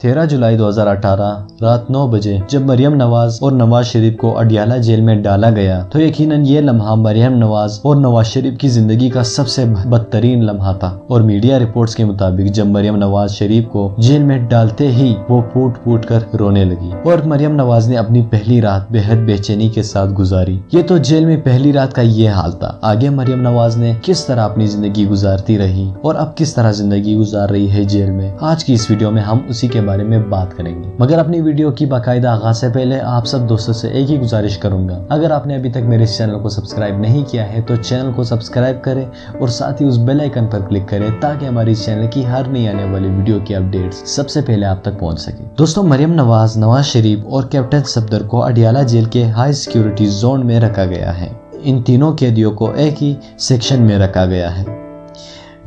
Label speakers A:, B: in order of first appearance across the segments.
A: 13 जुलाई 2018 रात 9 बजे जब मरियम नवाज और नवाज शरीफ को अडियाला जेल में डाला गया तो यकीनन ये लम्हा मरियम नवाज और नवाज शरीफ की जिंदगी का सबसे बदतरीन लम्हा था। और मीडिया रिपोर्ट्स के मुताबिक जब मरियम नवाज शरीफ को जेल में डालते ही वो फूट फूट कर रोने लगी और मरियम नवाज ने अपनी पहली रात बेहद बेचैनी के साथ गुजारी। ये तो जेल में पहली रात का ये हाल था। आगे मरियम नवाज ने किस तरह अपनी जिंदगी गुजारती रही और अब किस तरह जिंदगी गुजार रही है जेल में, आज की इस वीडियो में हम उसी के बारे में बात करेंगे। मगर अपनी वीडियो की बाकायदा आगाज से पहले आप सब दोस्तों से एक ही गुजारिश करूंगा, अगर आपने अभी तक मेरे इस चैनल को सब्सक्राइब नहीं किया है तो चैनल को सब्सक्राइब करें और साथ ही उस बेल आइकन पर क्लिक करें ताकि हमारी इस चैनल की हर नई आने वाली वीडियो की अपडेट्स सबसे पहले आप तक पहुंच सके। दोस्तों, मरियम नवाज, नवाज शरीफ और कैप्टन सफदर को अडियाला जेल के हाई सिक्योरिटी जोन में रखा गया है। इन तीनों कैदियों को एक ही सेक्शन में रखा गया है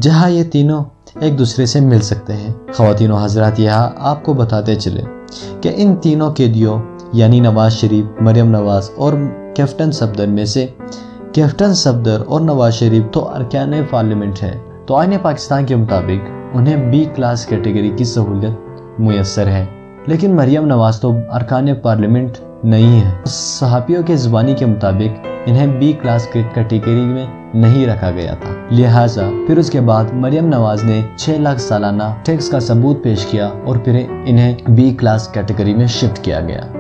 A: जहां ये तीनों एक दूसरे से मिल सकते हैं। ख्वातीन और हजरात, यहाँ आपको बताते चले कि इन तीनों कैदियों यानी नवाज शरीफ, मरियम नवाज और कैप्टन सफदर में से कैप्टन सफदर और नवाज शरीफ तो अरकान पार्लियामेंट है, तो आईन पाकिस्तान के मुताबिक उन्हें बी क्लास कैटेगरी की सहूलियत मुयस्सर है, लेकिन मरियम नवाज तो अरकान पार्लियामेंट नहीं है। सहाफियों के ज़ुबानी के मुताबिक इन्हें बी क्लास कैटेगरी में नहीं रखा गया था। लिहाजा फिर उसके बाद मरियम नवाज ने 6 लाख सालाना टैक्स का सबूत पेश किया और फिर इन्हें बी क्लास कैटेगरी में शिफ्ट किया गया।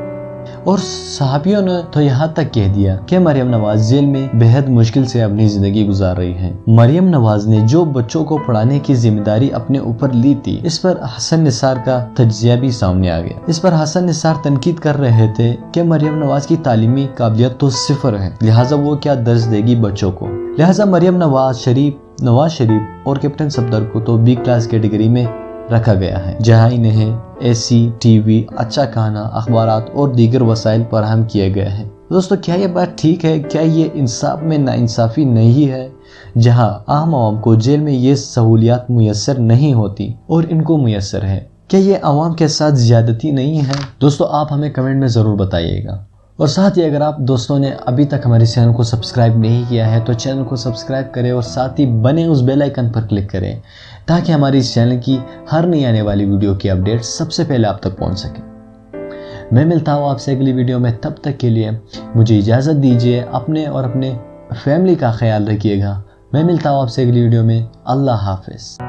A: और सहाफियों ने तो यहाँ तक कह दिया कि मरियम नवाज जेल में बेहद मुश्किल से अपनी जिंदगी गुजार रही है। मरियम नवाज ने जो बच्चों को पढ़ाने की जिम्मेदारी अपने ऊपर ली थी, इस पर हसन निसार का तज्जिया भी सामने आ गया। इस पर हसन निसार तनकीद कर रहे थे कि मरियम नवाज की तालीमी काबिलियत तो सिफर है, लिहाजा वो क्या दर्ज देगी बच्चों को। लिहाजा मरियम नवाज शरीफ और कैप्टन सफदर को तो बी क्लास कैटेगरी में रखा गया है, जहां इन्हें एसी, टीवी, अच्छा खाना, अखबारात और दीगर वसाइल फराहम किए गए हैं। दोस्तों, क्या ये बात ठीक है? क्या ये इंसाफ में नाइंसाफी नहीं है जहां आम आवाम को जेल में ये सहूलियात मुयस्सर नहीं होती और इनको मुयस्सर है? क्या ये आवाम के साथ ज्यादती नहीं है? दोस्तों, आप हमें कमेंट में ज़रूर बताइएगा। और साथ ही अगर आप दोस्तों ने अभी तक हमारे चैनल को सब्सक्राइब नहीं किया है तो चैनल को सब्सक्राइब करें और साथ ही बने उस बेल आइकन पर क्लिक करें ताकि हमारी इस चैनल की हर नई आने वाली वीडियो की अपडेट सबसे पहले आप तक पहुंच सके। मैं मिलता हूं आपसे अगली वीडियो में, तब तक के लिए मुझे इजाज़त दीजिए। अपने और अपने फैमिली का ख्याल रखिएगा। मैं मिलता हूं आपसे अगली वीडियो में। अल्लाह हाफिज़।